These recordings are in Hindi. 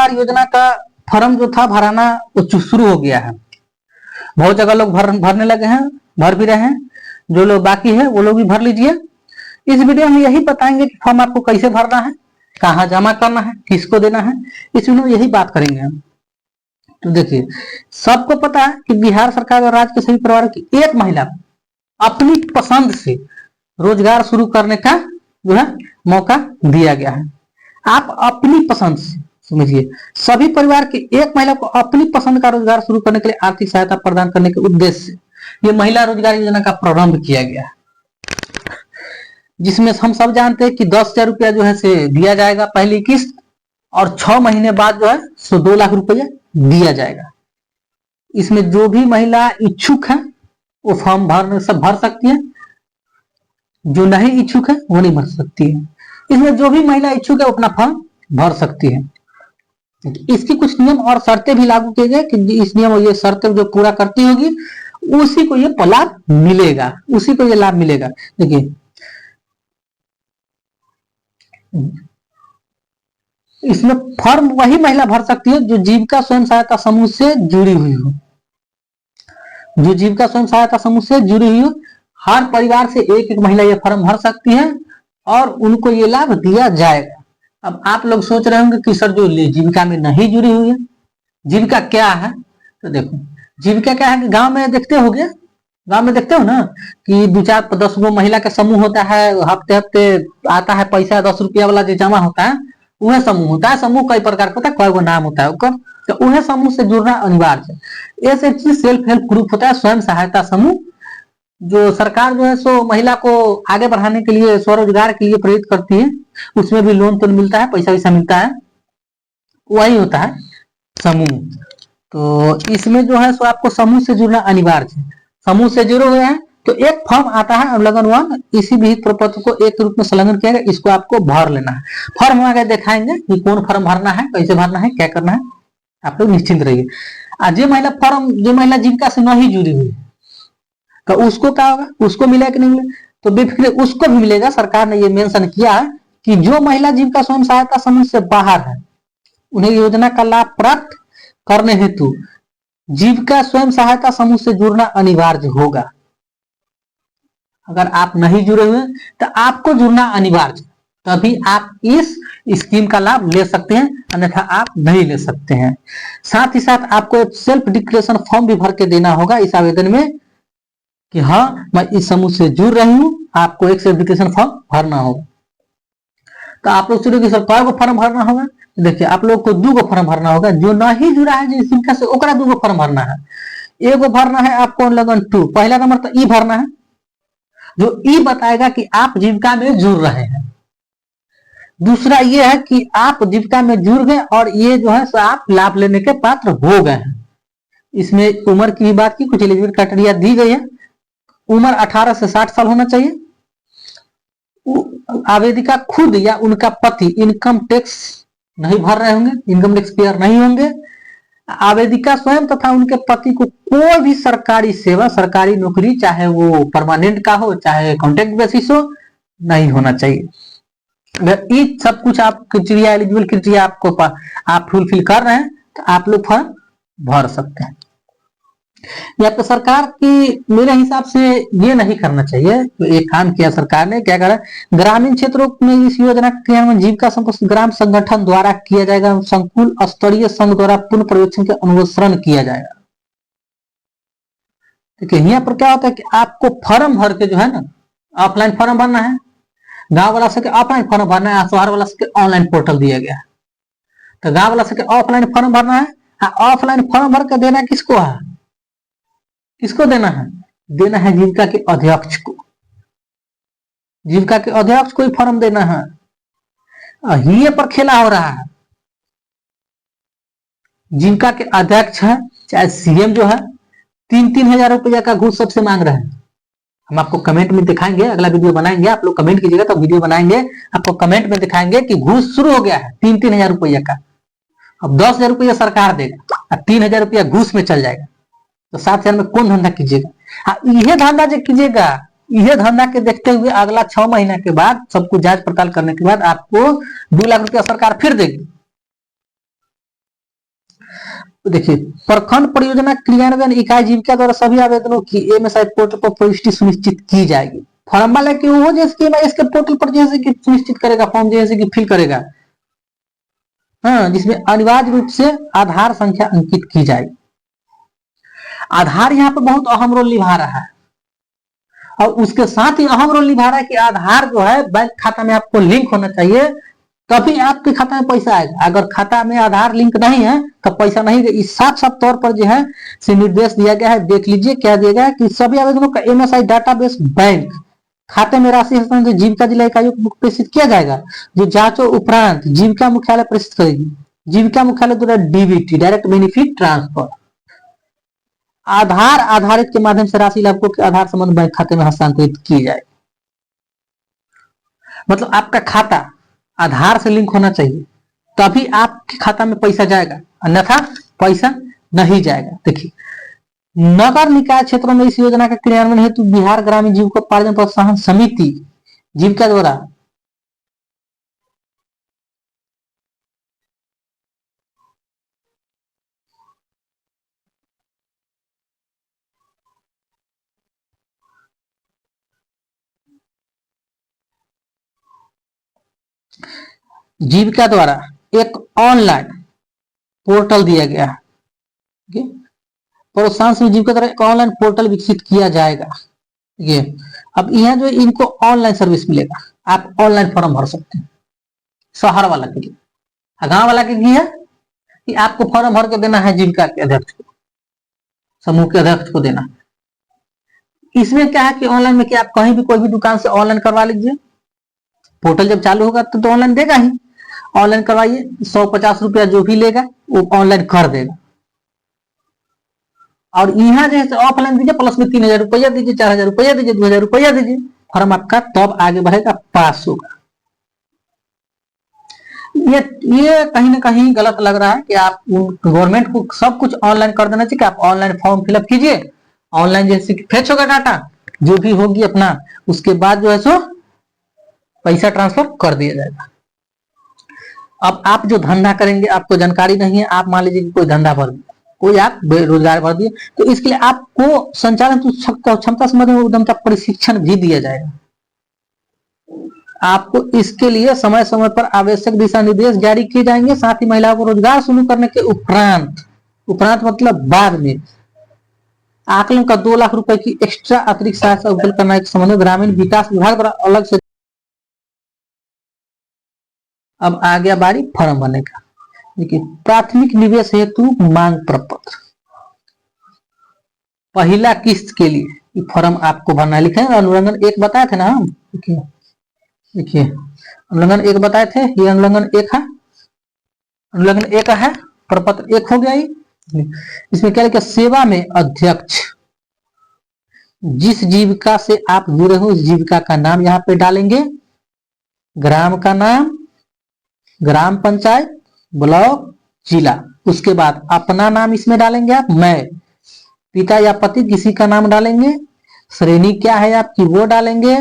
रोजगार योजना का फॉर्म जो था भराना वो शुरू हो गया है। बहुत जगह लोग भरने लगे हैं, भर भी रहे हैं। जो लोग बाकी है वो लोग भी भर लीजिए। इस वीडियो में यही बताएंगे कि फॉर्म आपको कैसे भरना है, कहाँ जमा करना है, किसको देना है। इस वीडियो में यही बात करेंगे हम। तो देखिए, सबको पता है कि बिहार सरकार और राज्य के सभी परिवारों की एक महिला अपनी पसंद से रोजगार शुरू करने का जो है मौका दिया गया है। आप अपनी पसंद से समझिए, सभी परिवार की एक महिला को अपनी पसंद का रोजगार शुरू करने के लिए आर्थिक सहायता प्रदान करने के उद्देश्य से ये महिला रोजगार योजना का प्रारंभ किया गया है, जिसमें हम सब जानते हैं कि 10,000 रुपया जो है से दिया जाएगा पहली किस्त, और 6 महीने बाद जो है सो 2 लाख रुपया दिया जाएगा। इसमें जो भी महिला इच्छुक है वो फॉर्म भर सकती है, जो नहीं इच्छुक है वो नहीं भर सकती है। इसमें जो भी महिला इच्छुक है वो अपना फॉर्म भर सकती है। इसकी कुछ नियम और शर्तें भी लागू किए गए कि इस नियम और ये शर्तें जो पूरा करती होगी उसी को ये लाभ मिलेगा, उसी को ये लाभ मिलेगा। देखिए, इसमें फॉर्म वही महिला भर सकती है जो जीविका स्वयं सहायता समूह से जुड़ी हुई हो, जो जीविका स्वयं सहायता समूह से जुड़ी हुई हो। हर परिवार से एक एक महिला ये फॉर्म भर सकती है और उनको ये लाभ दिया जाएगा। अब आप लोग सोच रहे होंगे कि सर जो जीविका में नहीं जुड़ी हुई है, जीविका क्या है? तो देखो, जीविका क्या है कि गांव में देखते होगे, गांव में देखते हो ना कि 2-4-10 गो महिला का समूह होता है, हफ्ते हफ्ते आता है पैसा 10 रुपया वाला जो जमा होता है, वह समूह होता है। समूह कई प्रकार का होता है, कई गो नाम होता है उसका, तो वह समूह से जुड़ना अनिवार्य है। ऐसे चीज सेल्फ हेल्प ग्रुप होता है, स्वयं सहायता समूह, जो सरकार जो है सो महिला को आगे बढ़ाने के लिए स्वरोजगार के लिए प्रेरित करती है। उसमें भी लोन मिलता है, पैसा वैसा मिलता है, वही होता है समूह। तो इसमें जो है सो आपको समूह से जुड़ना अनिवार्य है। समूह से जुड़े हुए हैं तो एक फॉर्म आता है अवलंबन 1, इसी विहित प्रपत्र को एक रूप में संलग्न किया गया, इसको आपको भर लेना है। फॉर्म हम आगे दिखाएंगे कि कौन फॉर्म भरना है, कैसे भरना है, क्या करना है, आप लोग निश्चिंत रहिए। आज जो महिला जीविका से नहीं जुड़ी हुई है तो उसको क्या होगा, उसको मिलेगा कि नहीं मिलेगा? तो बेफिक्र उसको भी मिलेगा। सरकार ने ये मेंशन किया है कि जो महिला जीविका स्वयं सहायता समूह से बाहर है उन्हें योजना का लाभ प्राप्त करने हेतु जीविका स्वयं सहायता समूह से जुड़ना अनिवार्य होगा। अगर आप नहीं जुड़े हुए तो आपको जुड़ना अनिवार्य, तभी आप इस स्कीम का लाभ ले सकते हैं, अन्यथा आप नहीं ले सकते हैं। साथ ही साथ आपको एक सेल्फ डिक्लेरेशन फॉर्म भी भर के देना होगा इस आवेदन में कि हाँ मैं इस समूह से जुड़ रही हूं। आपको एक सेल्फ डिक्लेरेशन फॉर्म भरना होगा। तो आप लोग सोचोगे सर कई गो फॉर्म भरना होगा? देखिए, आप लोग को 2 गो फॉर्म भरना होगा। जो नहीं जुड़ा है जिस जीविका से, ओकरा 2 गो फॉर्म भरना है। एगो भरना है आपको लगन 2, पहला नंबर तो ई भरना है, जो ई बताएगा कि आप जीविका में जुड़ रहे हैं। दूसरा ये है कि आप जीविका में जुड़ गए और ये जो है आप लाभ लेने के पात्र हो गए हैं। इसमें उम्र की भी बात की, कुछ एलिजिबिलिटी क्राइटेरिया दी गई है। उम्र 18 से 60 साल होना चाहिए। आवेदिका खुद या उनका पति इनकम टैक्स नहीं भर रहे होंगे, इनकम टैक्स पेयर नहीं होंगे। आवेदिका स्वयं तथा उनके पति को कोई भी सरकारी सेवा, सरकारी नौकरी, चाहे वो परमानेंट का हो चाहे कॉन्ट्रैक्ट बेसिस हो, नहीं होना चाहिए। अगर ये सब कुछ आप क्राइटेरिया, एलिजिबल क्राइटेरिया आप फुलफिल कर रहे हैं तो आप लोग फॉर्म भर सकते हैं। या तो सरकार की मेरे हिसाब से ये नहीं करना चाहिए। तो एक काम किया सरकार ने, क्या करा, ग्रामीण क्षेत्रों में इस योजना के क्रियान्वयन जीविका ग्राम संगठन द्वारा किया जाएगा। संकुल स्तरीय संघ द्वारा पुनः पर्यवेक्षण के अनुसरण किया जाएगा। देखिए, यहाँ पर क्या होता है कि आपको फॉर्म भर के जो है ना, ऑफलाइन फॉर्म भरना है, गांव वाला से ऑफलाइन फॉर्म भरना है, शहर वाला से ऑनलाइन पोर्टल दिया गया है। तो गांव वाला से ऑफलाइन फॉर्म भरना है। ऑफलाइन फॉर्म भर के देना किसको है, किसको देना है? देना है जीविका के अध्यक्ष को। जीविका के अध्यक्ष को ही फॉर्म देना है। ये पर खेला हो रहा है। जीविका के अध्यक्ष है चाहे सीएम जो है, 3-3 हजार रुपया का घूस सबसे मांग रहे हैं। हम आपको कमेंट में दिखाएंगे, अगला वीडियो बनाएंगे, आप लोग कमेंट कीजिएगा तो वीडियो बनाएंगे, आपको कमेंट में दिखाएंगे कि घूस शुरू हो गया है 3-3 हजार रुपया का। अब 10,000 रुपया सरकार देगा और 3 हजार रुपया घूस में चल जाएगा। तो 7,000 में कौन धंधा कीजिएगा? हाँ, यह धंधा जो कीजिएगा, यह धंधा के देखते हुए अगला 6 महीने के बाद सब कुछ जांच पड़ताल करने के बाद आपको 2 लाख रुपया सरकार फिर देगी। देखिए, प्रखंड परियोजना क्रियान्वयन इकाई जीविका द्वारा सभी आवेदनों की एमएसआई पोर्टल पर प्रविष्टि सुनिश्चित की जाएगी। फॉर्म वाला कि वो जैसे कि इसके पोर्टल पर जैसे कि सुनिश्चित करेगा, फॉर्म जैसे कि फिल करेगा, हाँ, जिसमें अनिवार्य रूप से आधार संख्या अंकित की जाएगी। आधार यहाँ पर बहुत अहम रोल निभा रहा है, और उसके साथ ही अहम रोल निभा रहा है कि आधार जो है बैंक खाता में आपको लिंक होना चाहिए, तभी आपके खाता में पैसा आएगा। अगर खाता में आधार लिंक नहीं है तो पैसा नहीं। इस साफ साफ तौर पर जो है से निर्देश दिया गया है। देख लीजिए क्या दिया गया है कि सभी आवेदनों का एमएसआई डाटाबेस बैंक खाते में राशि हस्तांतरण जीविका जिला इकाइयों को प्रेषित किया जाएगा, जो जांचों उपरांत जीविका मुख्यालय प्रेषित करेगी। जीविका मुख्यालय द्वारा डीबीटी, डायरेक्ट बेनिफिट ट्रांसफर, आधार आधारित के माध्यम से राशि लाभुकों के आधार संबंध बैंक खाते में हस्तांतरित की जाए। मतलब आपका खाता आधार से लिंक होना चाहिए, तभी आपके खाता में पैसा जाएगा, अन्यथा पैसा नहीं जाएगा। देखिए, नगर निकाय क्षेत्रों में इस योजना का क्रियान्वयन हेतु बिहार ग्रामीण जीविकोपार्जन प्रोत्साहन समिति जीविका द्वारा एक ऑनलाइन पोर्टल दिया गया है। प्रोत्साहन समिति जीविका द्वारा एक ऑनलाइन पोर्टल विकसित किया जाएगा। ये अब यहाँ जो इनको ऑनलाइन सर्विस मिलेगा, आप ऑनलाइन फॉर्म भर सकते हैं। शहर वाला के लिए, गांव वाला के लिए है कि आपको फॉर्म भर के देना है जीविका के अध्यक्ष को, समूह के अध्यक्ष को देना। इसमें क्या है कि ऑनलाइन में क्या आप कहीं भी कोई भी दुकान से ऑनलाइन करवा लीजिए। पोर्टल जब चालू होगा तो ऑनलाइन देगा ही। ऑनलाइन करवाइए, 150 रुपया जो भी लेगा वो ऑनलाइन कर देगा। और यहाँ जैसे ऑफलाइन दीजिए, प्लस में 3000 रुपया दीजिए, 4000 रुपया दीजिए, 2000 रुपया दीजिए, फॉर्म आपका तब आगे बढ़ेगा, पास होगा। ये कहीं ना कहीं गलत लग रहा है कि आप गवर्नमेंट को सब कुछ ऑनलाइन कर देना चाहिए कि आप ऑनलाइन फॉर्म फिलअप कीजिए, ऑनलाइन जैसे फेच होगा डाटा जो भी होगी अपना, उसके बाद जो है सो पैसा ट्रांसफर कर दिया जाएगा। अब आप जो धंधा करेंगे, आपको जानकारी नहीं है, आप मान लीजिए कोई धंधा भर दिया, कोई आप बेरोजगार भर दिए, तो इसके लिए आपको संचालन क्षमता संबंधी उद्यमता प्रशिक्षण भी दिया जाएगा। आपको इसके लिए समय समय पर आवश्यक दिशा निर्देश जारी किए जाएंगे। साथ ही महिलाओं को रोजगार शुरू करने के उपरांत मतलब बाद में आकलन का 2 लाख रुपए की एक्स्ट्रा अतिरिक्त सहायता उपलब्ध करने के संबंध में ग्रामीण विकास विभाग द्वारा अलग से। अब आ गया बारी फॉर्म भरने का। देखिए, प्राथमिक निवेश हेतु मांग प्रपत्र, पहला किस्त के लिए फॉर्म आपको भरना है। लिखे अनुलंघन 1 बताए थे ना हम। देखिए अनुलंघन 1 बताए थे, ये अनुलंघन 1 है, अनुलंघन 1 है, प्रपत्र 1 हो गया। इसमें क्या लिखा, सेवा में अध्यक्ष जिस जीविका से आप जुड़े हो उस जीविका का नाम यहाँ पे डालेंगे, ग्राम का नाम, ग्राम पंचायत, ब्लॉक, जिला। उसके बाद अपना नाम इसमें डालेंगे आप, मैं, पिता या पति किसी का नाम डालेंगे, श्रेणी क्या है आपकी वो डालेंगे,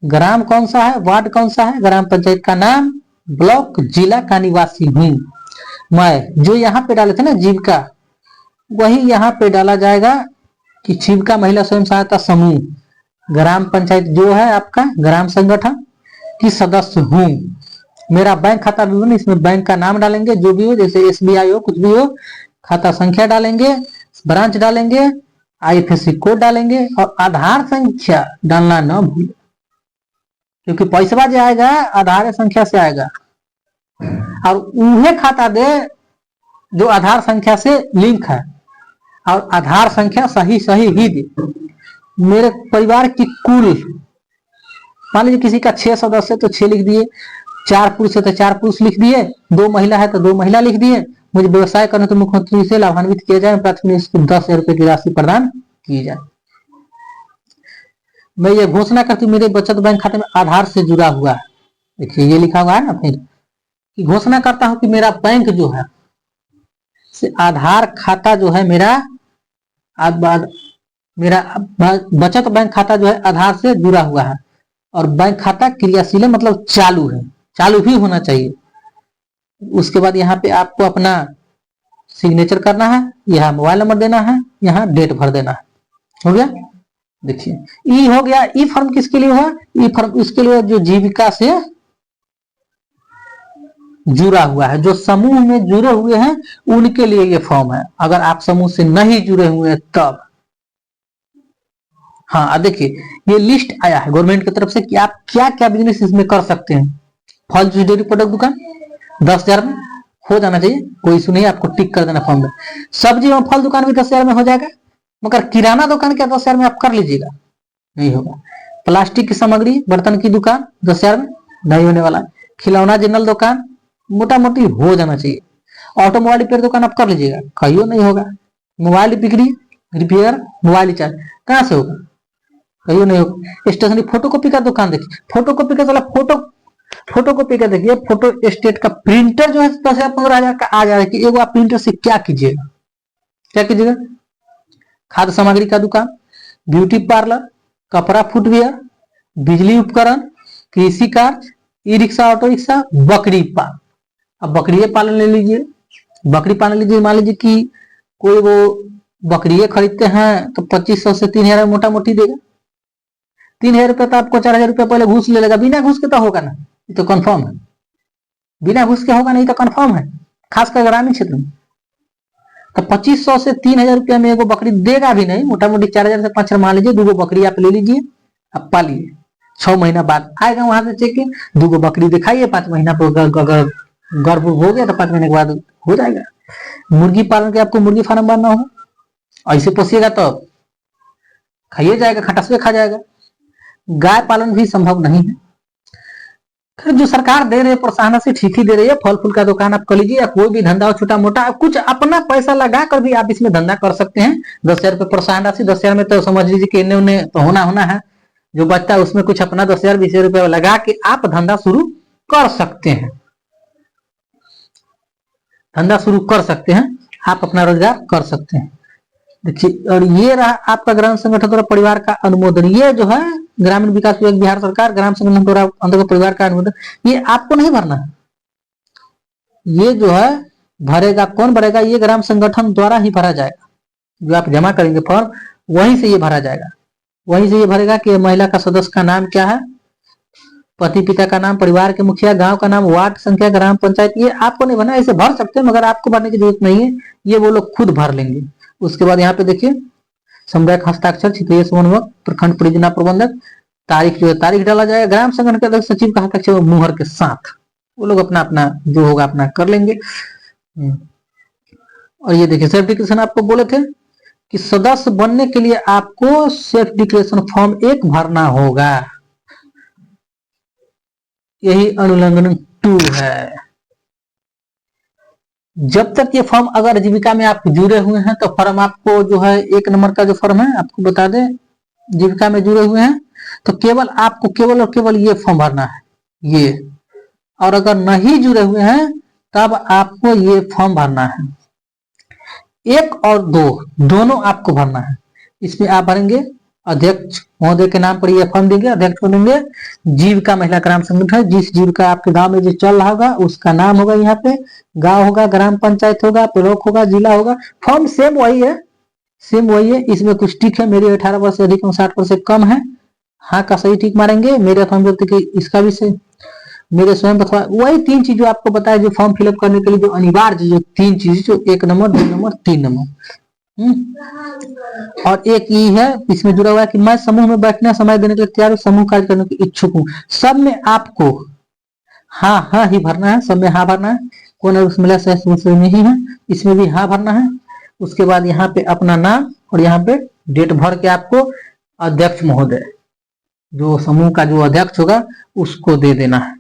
ग्राम कौन सा है, वार्ड कौन सा है, ग्राम पंचायत का नाम, ब्लॉक, जिला का निवासी हूं मैं। जो यहाँ पे डाले थे ना जीविका, वही यहाँ पे डाला जाएगा कि जीविका महिला स्वयं सहायता समूह, ग्राम पंचायत जो है आपका ग्राम संगठन की सदस्य हूं। मेरा बैंक खाता विवरण, इसमें बैंक का नाम डालेंगे जो भी हो, जैसे एसबीआई हो, कुछ भी हो, खाता संख्या डालेंगे, ब्रांच डालेंगे, आईएफएससी कोड डालेंगे, और आधार संख्या डालना न भूलें, क्योंकि पैसा जो आएगा आधार संख्या से आएगा, और उन्हें खाता दे जो आधार संख्या से लिंक है, और आधार संख्या सही ही दे। मेरे परिवार की कुल, मान लीजिए किसी का 6 सदस्य है तो 6 लिख दिए, 4 पुरुष है तो 4 पुरुष लिख दिए, 2 महिला है तो 2 महिला लिख दिए। मुझे व्यवसाय करने तो मुख्यमंत्री से लाभान्वित किया जाए, प्राथमिक 10,000 रुपए की राशि प्रदान की जाए। मैं ये घोषणा करती हूँ मेरे बचत बैंक खाते में आधार से जुड़ा हुआ है। देखिए ये लिखा हुआ है ना, फिर कि घोषणा करता हूं कि मेरा बैंक जो है से आधार खाता जो है मेरा बचत बैंक खाता जो है आधार से जुड़ा हुआ है, और बैंक खाता क्रियाशील है, मतलब चालू है, चालू भी होना चाहिए। उसके बाद यहाँ पे आपको अपना सिग्नेचर करना है, यहाँ मोबाइल नंबर देना है, यहाँ डेट भर देना है। हो गया। देखिए ई हो गया। ई फॉर्म किसके लिए हुआ? ई फॉर्म इसके लिए जो जीविका से जुड़ा हुआ है, जो समूह में जुड़े हुए हैं उनके लिए ये फॉर्म है। अगर आप समूह से नहीं जुड़े हुए हैं तब। हाँ देखिए ये लिस्ट आया है गवर्नमेंट की तरफ से कि आप क्या क्या बिजनेस इसमें कर सकते हैं। फल जूस डेयरी प्रोडक्ट दुकान 10,000 में हो जाना चाहिए, कोई इशू नहीं, आपको टिक कर देना फॉर्म में। सब्जी और फल दुकान भी 10,000 में हो जाएगा, मगर किराना दुकान क्या 10,000 में आप कर लीजिएगा? नहीं होगा। प्लास्टिक की सामग्री बर्तन की दुकान 10,000 में नहीं होने वाला है। खिलौना जनरल दुकान मोटा मोटी हो जाना चाहिए। ऑटोमोबाइल रिपेयर दुकान आप कर लीजिएगा, कहियो नहीं होगा। मोबाइल बिक्री रिपेयर मोबाइल रिचार्ज कहाँ से होगा? कहियो नहीं होगा। स्टेशनरी फोटोकॉपी का दुकान देखिए, फोटोकॉपी का फोटोकॉपी का देखिए, फोटो स्टेट का प्रिंटर जो है 10,000 15,000 का आ जाएगा कि एगो आप प्रिंटर से क्या कीजिएगा, क्या कीजिएगा? खाद्य सामग्री का दुकान, ब्यूटी पार्लर, कपड़ा फुटवेयर, बिजली उपकरण, कृषि कार्य, ई रिक्शा ऑटो रिक्शा, बकरी पालन। अब बकरी पालन ले लीजिए, बकरी पालन लीजिए। मान लीजिए कि कोई वो बकरी खरीदते हैं तो 2,500 से 3,000 मोटा मोटी देगा। 3,000 रुपये तो आपको 4,000 रुपये पहले घूस ले लेगा। बिना घूस के तो होगा ना, ये तो कंफर्म है। बिना घूस के होगा नहीं तो कंफर्म है, खासकर ग्रामीण क्षेत्र में। तो 2,500 से 3,000 रुपया में एगो बकरी देगा भी नहीं, मोटा मोटी 4,000 से 5,000 मान लीजिए। 2 बकरी आप ले लीजिए, आप पालिए। 6 महीना बाद आएगा वहां से चेक, 2 बकरी दिखाइए, 5 महीना पर अगर गर्भ हो गया तो 5 महीने के बाद हो जाएगा। मुर्गी पालन के आपको मुर्गी फार्म बनना होगा, ऐसे पोसिएगा तो खाइए जाएगा, खटासवे खा जाएगा। गाय पालन भी संभव नहीं है। जो सरकार दे रही है प्रोत्साहन से ठीक ही दे रही है। फल फूल का दुकान आप कर लीजिए, या कोई भी धंधा हो छोटा मोटा, कुछ अपना पैसा लगा कर भी आप इसमें धंधा कर सकते हैं। 10,000 रुपये प्रोत्साहन राशि, 10,000 में तो समझ लीजिए कि इन्हें उन्हें तो होना है। जो बचता है उसमें कुछ अपना 10,000 20,000 रुपये लगा के आप धंधा शुरू कर सकते हैं, धंधा शुरू कर सकते हैं, आप अपना रोजगार कर सकते हैं। देखिए, और ये रहा आपका ग्राम संगठन द्वारा परिवार का अनुमोदन। ये जो है ग्रामीण विकास विभाग बिहार सरकार ग्राम संगठन द्वारा अंतर्गत परिवार का अनुमोदन, ये आपको नहीं भरना है। ये जो है भरेगा कौन भरेगा? ये ग्राम संगठन द्वारा ही भरा जाएगा। जो आप जमा करेंगे फॉर्म, वहीं से ये भरा जाएगा। वहीं से ये भरेगा कि महिला का सदस्य का नाम क्या है, पति पिता का नाम, परिवार के मुखिया, गांव का नाम, वार्ड संख्या, ग्राम पंचायत। ये आपको नहीं भरना, इसे भर सकते हैं मगर आपको भरने की जरूरत नहीं है, ये वो लोग खुद भर लेंगे। उसके बाद यहाँ पे देखिए समुदाय हस्ताक्षर, क्षेत्रीय समन्वयक, प्रखंड परियोजना प्रबंधक, तारीख जो है तारीख डाला जाएगा। ग्राम संगठन के अध्यक्ष सचिव का हस्ताक्षर मुहर के साथ, वो लोग अपना अपना जो होगा अपना कर लेंगे। और ये देखिए सेल्फ डिक्लेरेशन आपको बोले थे कि सदस्य बनने के लिए आपको सेल्फ डिक्लेरेशन फॉर्म 1 भरना होगा। यही अनुलंघन 2 है। जब तक ये फॉर्म अगर जीविका में आप जुड़े हुए हैं तो फॉर्म आपको जो है 1 नंबर का जो फॉर्म है आपको बता दें, जीविका में जुड़े हुए हैं तो केवल आपको केवल और केवल ये फॉर्म भरना है ये। और अगर नहीं जुड़े हुए हैं तब आपको ये फॉर्म भरना है। 1 और 2 दोनों आपको भरना है। इसमें आप भरेंगे अध्यक्ष महोदय के नाम पर ये फॉर्म देंगे, अध्यक्ष को देंगे। जीविका महिला ग्राम संगठन, जिस जीविका आपके गांव में जो चल रहा होगा उसका नाम होगा, यहाँ पे गांव होगा, ग्राम पंचायत होगा, ब्लॉक होगा, जिला होगा। फॉर्म सेम वही है, सेम वही है। इसमें कुछ टिक है, मेरी 18 वर्ष से अधिक 60 वर्ष से कम है, हाँ का सही टिक मारेंगे। मेरे फॉर्म व्यक्ति इसका भी सही, मेरे स्वयं अथवा वही 3 चीज जो आपको बताया, जो फॉर्म फिलअप करने के लिए जो अनिवार्य जो 3 चीज, जो 1 नंबर 2 नंबर 3 नंबर। और एक ये है इसमें जुड़ा हुआ है कि मैं समूह में बैठने समय देने के लिए तैयार हूं, समूह कार्य करने के इच्छुक हूँ। सब में आपको हाँ हाँ ही भरना है, सब में हाँ भरना है। कौन उस महिला सदस्य में ही है, इसमें भी हाँ भरना है। उसके बाद यहाँ पे अपना नाम और यहाँ पे डेट भर के आपको अध्यक्ष महोदय, जो समूह का जो अध्यक्ष होगा उसको दे देना है।